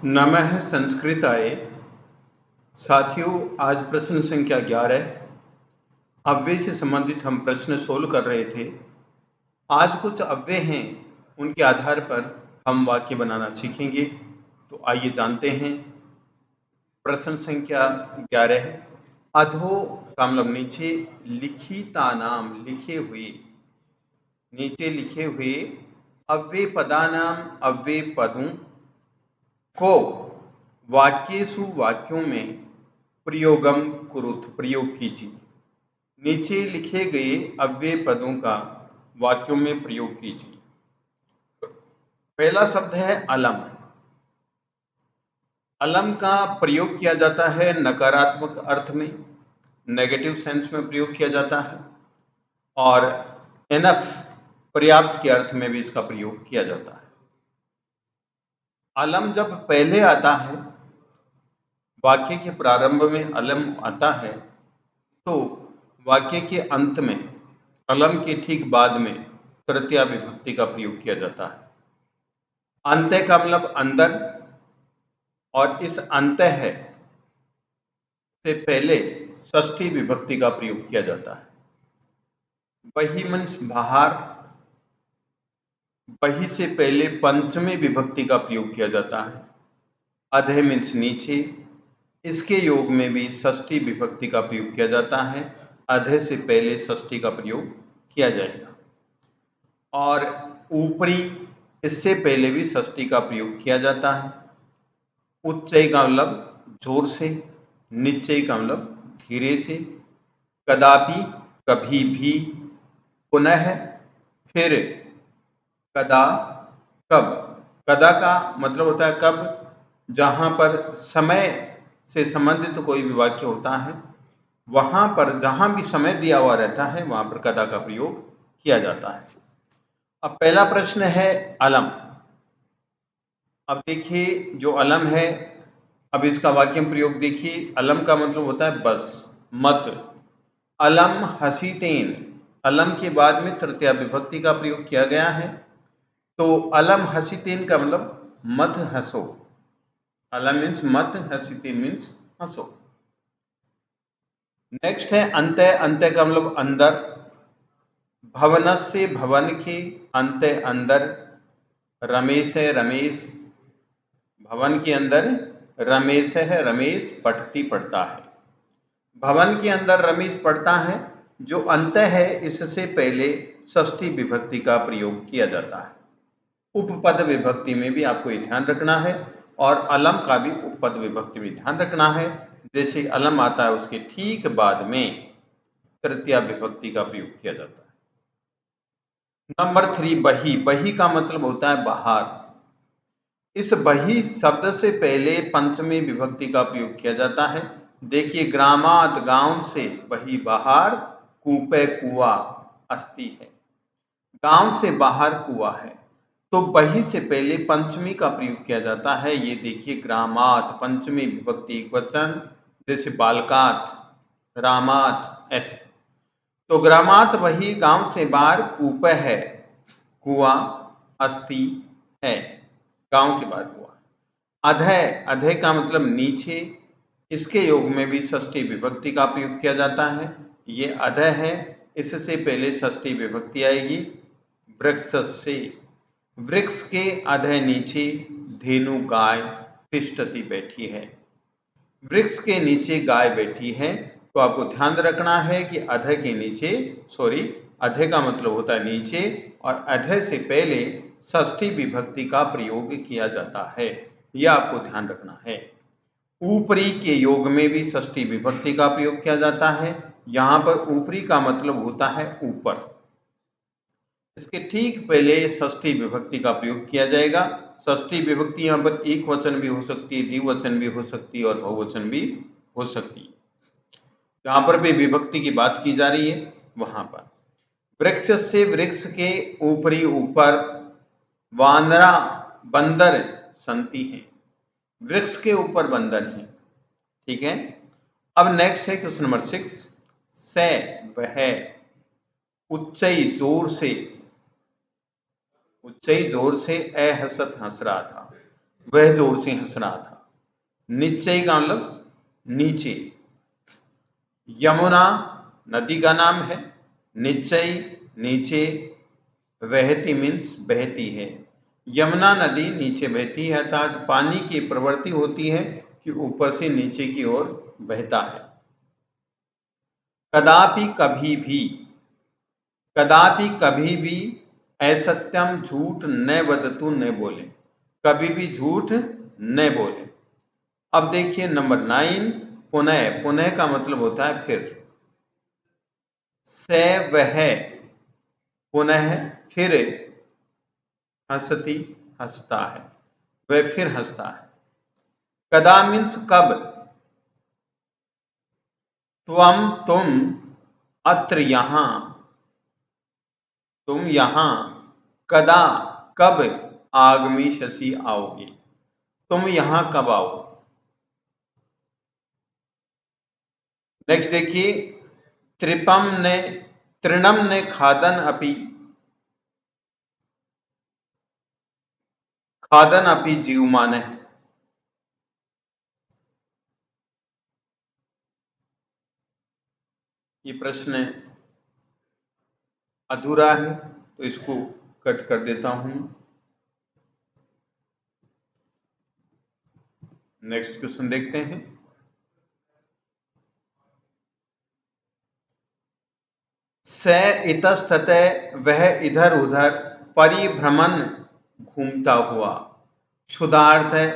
नमः संस्कृताय। साथियों, आज प्रश्न संख्या 11 अव्यय से संबंधित हम प्रश्न सोल्व कर रहे थे। आज कुछ अव्यय हैं, उनके आधार पर हम वाक्य बनाना सीखेंगे। तो आइए जानते हैं। प्रश्न संख्या 11 है, अधो का मतलब नीचे, लिखिता नाम लिखे हुए, नीचे लिखे हुए अव्यय पदानाम अव्यय पदों को वाक्येषु वाक्यों में प्रयोगम कुरुत प्रयोग कीजिए। नीचे लिखे गए अव्यय पदों का वाक्यों में प्रयोग कीजिए। पहला शब्द है अलम। अलम का प्रयोग किया जाता है नकारात्मक अर्थ में, नेगेटिव सेंस में प्रयोग किया जाता है, और एनफ पर्याप्त के अर्थ में भी इसका प्रयोग किया जाता है। अलम जब पहले आता है, वाक्य के प्रारंभ में अलम आता है, तो वाक्य के अंत में अलम के ठीक बाद में तृतीया विभक्ति का प्रयोग किया जाता है। अंत्य का मतलब अंदर, और इस अंत्य है से पहले षष्ठी विभक्ति का प्रयोग किया जाता है। बही मीन्स बाहर, बही से पहले पंचमी विभक्ति का प्रयोग किया जाता है। अधे मीन्स नीचे, इसके योग में भी षष्ठी विभक्ति का प्रयोग किया जाता है। अधे से पहले षष्ठी का प्रयोग किया जाएगा। और ऊपरी, इससे पहले भी षष्ठी का प्रयोग किया जाता है। उच्चई का मतलब जोर से, निश्चय का मतलब धीरे से, कदापि कभी भी, पुनः फिर, कदा कब। कदा का मतलब होता है कब, जहां पर समय से संबंधित कोई भी वाक्य होता है, वहां पर जहां भी समय दिया हुआ रहता है वहां पर कदा का प्रयोग किया जाता है। अब पहला प्रश्न है अलम। अब देखिए जो अलम है, अब इसका वाक्य प्रयोग देखिए। अलम का मतलब होता है बस, मत। अलम हसीतेन, अलम के बाद में तृतीया विभक्ति का प्रयोग किया गया है, तो अलम हसीतेन का मतलब मत हंसो। अलम मीन्स मत, हसीतेन मीन्स हंसो। नेक्स्ट है अंत्य। अंत्य का मतलब अंदर। भवन से भवन के, अंत्य अंदर। रमेश है रमेश, भवन के अंदर रमेश है, रमेश पढ़ती पढ़ता है। भवन के अंदर रमेश पढ़ता है, जो अंत्य है इससे पहले षष्ठी विभक्ति का प्रयोग किया जाता है। उपपद विभक्ति में भी आपको ये ध्यान रखना है, और अलम का भी उपपद विभक्ति में ध्यान रखना है। जैसे अलम आता है उसके ठीक बाद में तृतीया विभक्ति का प्रयोग किया जाता है। नंबर 3 बही। बही का मतलब होता है बाहर। इस बही शब्द से पहले पंचमी विभक्ति का प्रयोग किया जाता है। देखिए, ग्रामात गांव से, बही बाहर, कूपे कुआ, अस्ति है, गांव से बाहर कुआ है, तो बही से पहले पंचमी का प्रयोग किया जाता है। ये देखिए, ग्रामात पंचमी विभक्ति एकवचन, जैसे बालकात, रामात, ऐसे। तो ग्रामात वही, गांव से बाहर, कूप है, कुआं, अस्ति है, गांव के बाहर कुआं। अधय, अधय का मतलब नीचे, इसके योग में भी षष्ठी विभक्ति का प्रयोग किया जाता है। ये अधय है, इससे पहले षष्ठी विभक्ति आएगी। वृक्ष से, वृक्ष के अधय नीचे, धेनु गाय तिष्ठति बैठी है, वृक्ष के नीचे गाय बैठी है। तो आपको ध्यान रखना है कि अधय के नीचे, अधय का मतलब होता है नीचे, और अधय से पहले षष्ठी विभक्ति का प्रयोग किया जाता है, यह आपको ध्यान रखना है। ऊपरी के योग में भी षष्ठी विभक्ति का प्रयोग किया जाता है। यहां पर ऊपरी का मतलब होता है ऊपर, इसके ठीक पहले षष्ठी विभक्ति का प्रयोग किया जाएगा। षष्ठी विभक्ति यहाँ पर एक वचन भी हो सकती है, द्विवचन भी हो सकती है, और बहुवचन भी हो सकती है। जहां पर भी विभक्ति की बात की जा रही है वहां पर। वृक्ष से, वृक्ष के ऊपरी, ऊपर, वानरा बंदर संति है, वृक्ष के ऊपर बंदर है। ठीक है। अब नेक्स्ट है क्वेश्चन नंबर 6, से वह, उच्चई जोर से, उच्चई जोर से, ए हसत हंस रहा था। वह जोर से हंस रहा था। निश्चय का मतलब नीचे। यमुना नदी का नाम है। निश्चय नीचे। वहती मीन्स बहती है। यमुना नदी नीचे बहती है, अर्थात पानी की प्रवृत्ति होती है कि ऊपर से नीचे की ओर बहता है। कदापि कभी भी, कदापि कभी भी असत्यम झूठ न वदतु न बोले, कभी भी झूठ न बोले। अब देखिए नंबर 9, पुनः। पुनः का मतलब होता है फिर। स वह पुनः फिर हंसती हंसता है, वह फिर हंसता है। कदा मीन्स कब। त्वम तुम, अत्र यहां, तुम यहां, कदा कब, आगमिष्यसि आओगे, तुम यहां कब आओ। नेक्स्ट देखिए, त्रिपम ने, तृणम ने खादन अपि, खादन अपि जीवमान है। ये प्रश्न अधूरा है तो इसको कट कर देता हूं। नेक्स्ट क्वेश्चन देखते हैं। स इतस्ततः वह इधर उधर परिभ्रमण घूमता हुआ। क्षुधार्थ है,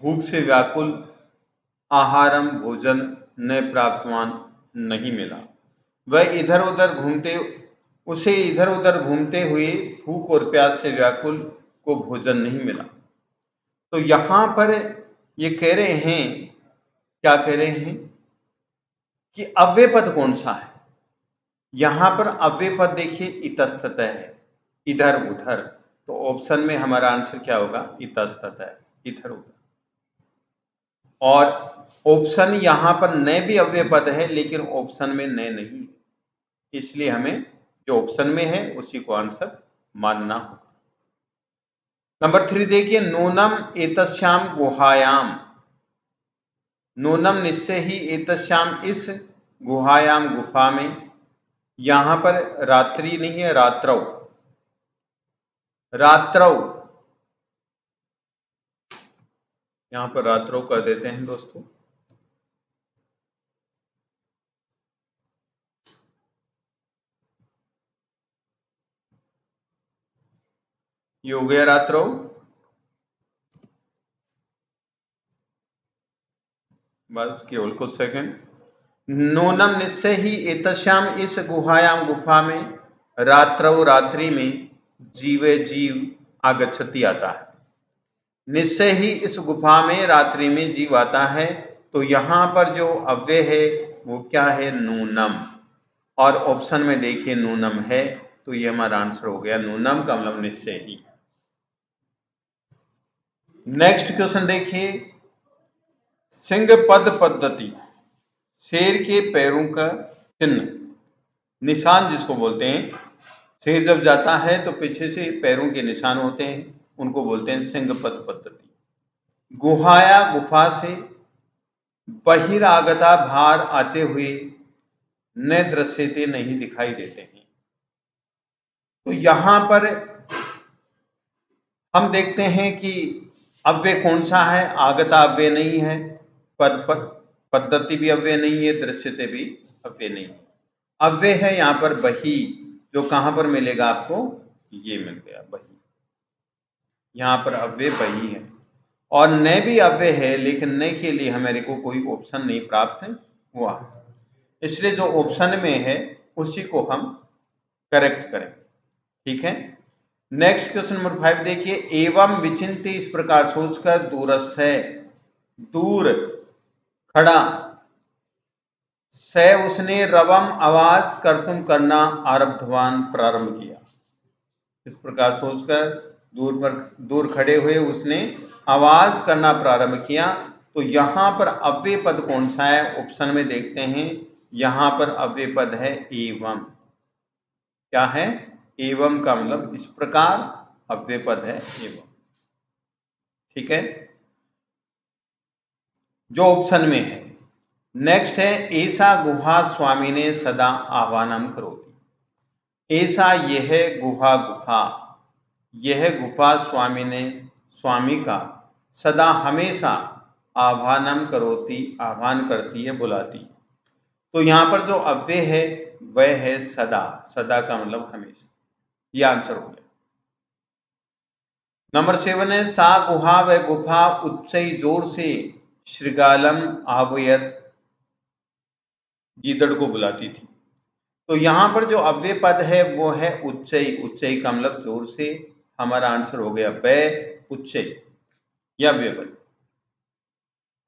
भूख से व्याकुल। आहारम भोजन न प्राप्तवान, नहीं मिला। वह इधर उधर घूमते, उसे इधर उधर घूमते हुए भूख और प्यास से व्याकुल को भोजन नहीं मिला। तो यहां पर ये कह रहे हैं, क्या कह रहे हैं कि अव्यय पद कौन सा है। यहां पर अव्यय पद देखिए इतस्ततः है, इधर उधर। तो ऑप्शन में हमारा आंसर क्या होगा, इतस्ततः, इधर उधर। और ऑप्शन यहां पर न भी अव्यय पद है, लेकिन ऑप्शन में न नहीं, इसलिए हमें जो ऑप्शन में है उसी को आंसर मानना होगा। नंबर 3 देखिए, नूनम एतस्याम गुहायाम। नूनम निश्चय ही, एतस्याम इस, गुहायाम गुफा में। यहां पर रात्रि नहीं है, रात्रौ। रात्रौ, यहां पर रात्रौ कर देते हैं दोस्तों। ये हो गया रात्रौ। बस केवल कुछ सेकंड। नूनम निश्चय ही एतस्याम इस गुहायाम गुफा में, रात्रौ रात्रि में, जीवे जीव आगच्छति आता है। निश्चय ही इस गुफा में रात्रि में जीव आता है। तो यहां पर जो अव्यय है वो क्या है, नूनम। और ऑप्शन में देखिए नूनम है, तो ये हमारा आंसर हो गया, नूनम का मतलब निश्चय ही। नेक्स्ट क्वेश्चन देखिए, सिंह पद पद्धति, शेर के पैरों का चिन्ह, निशान जिसको बोलते हैं। शेर जब जाता है तो पीछे से पैरों के निशान होते हैं, उनको बोलते हैं सिंह पद पद्धति। गुहाया गुफा से, बहिरागता भार आते हुए, न दृश्यते नहीं दिखाई देते हैं। तो यहां पर हम देखते हैं कि अव्यय कौन सा है, आगता अव्यय नहीं है, पद पद्धति भी अव्यय नहीं है, दृश्यते भी अव्यय नहीं है। अव्यय है यहां पर बही, जो कहां पर मिलेगा आपको, ये मिल गया बही। यहां पर अव्यय बही है। और न भी अव्यय है, लेकिन न के लिए हमारे को कोई ऑप्शन नहीं प्राप्त हुआ, इसलिए जो ऑप्शन में है उसी को हम करेक्ट करें। ठीक है। नेक्स्ट क्वेश्चन नंबर 5 देखिए, एवं विचिंत, इस प्रकार सोचकर, दूरस्थ है, दूर खड़ा, से उसने रवम आवाज कर्तुम करना आरब्धवान, प्रारंभ किया। इस प्रकार सोचकर दूर खड़े हुए उसने आवाज करना प्रारंभ किया। तो यहां पर अव्यय पद कौन सा है, ऑप्शन में देखते हैं। यहां पर अव्यय पद है एवं। क्या है, एवं का मतलब इस प्रकार, अव्यय पद है एवं। ठीक है, जो ऑप्शन में है। नेक्स्ट है ऐसा गुहा स्वामी ने सदा आह्वानम करोति। ऐसा यह गुहा गुफा, यह गुफा स्वामी का सदा हमेशा आह्वानम करोति, आह्वान करती है, बुलाती। तो यहां पर जो अव्यय है वह है सदा। सदा का मतलब हमेशा। यह आंसर हो गया। नंबर 7 है सा गुहा व गुफा उच्चई जोर से श्रृगालम आह्वयत, गीदड़ को बुलाती थी। तो यहां पर जो अव्यय पद है वो है उच्चई। उच्चई का मतलब जोर से। हमारा आंसर हो गया ब उच्चई, यह अव्यय पद।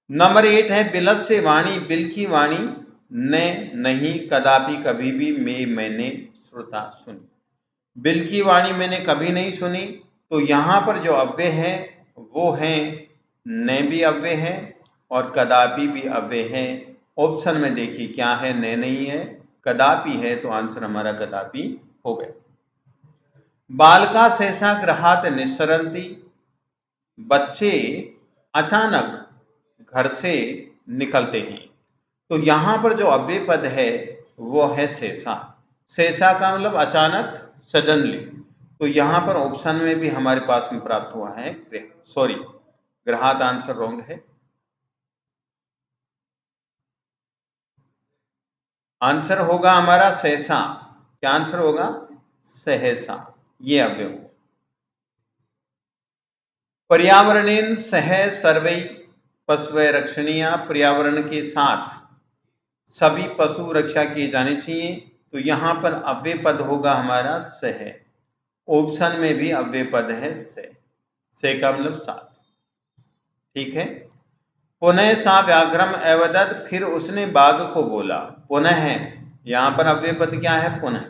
नंबर 8 है बिलस से वाणी, बिल की वाणी ने नहीं कदापि कभी भी मैंने श्रुता सुनी। बिल की वाणी मैंने कभी नहीं सुनी। तो यहां पर जो अव्यय है वो है ने भी अव्यय है और कदापि भी अव्यय है। ऑप्शन में देखिए क्या है, ने नहीं है, कदापि है, तो आंसर हमारा कदापि हो गया। बालका सहसा गृहात निस्सरंती, बच्चे अचानक घर से निकलते हैं। तो यहां पर जो अव्यय पद है वो है सहसा। सहसा का मतलब अचानक, सडनली। तो यहां पर ऑप्शन में भी हमारे पास में प्राप्त हुआ है सॉरी, गृहात आंसर रॉन्ग है। आंसर होगा हमारा सहसा। क्या आंसर होगा? सहसा, ये अव्यय होगा। पर्यावरणेन सह सर्वै पशवै रक्षणीय, पर्यावरण के साथ सभी पशु रक्षा किए जाने चाहिए। तो यहां पर अव्यय पद होगा हमारा सह। ऑप्शन में भी अव्यय पद है से का मतलब साथ। ठीक है। पुनः सा व्याघ्रम एवदत, फिर उसने बाघ को बोला। पुनः, यहां पर अव्यय पद क्या है? पुनः।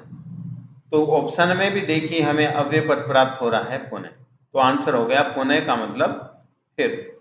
तो ऑप्शन में भी देखिए हमें अव्यय पद प्राप्त हो रहा है पुनः। तो आंसर हो गया पुनः का मतलब फिर।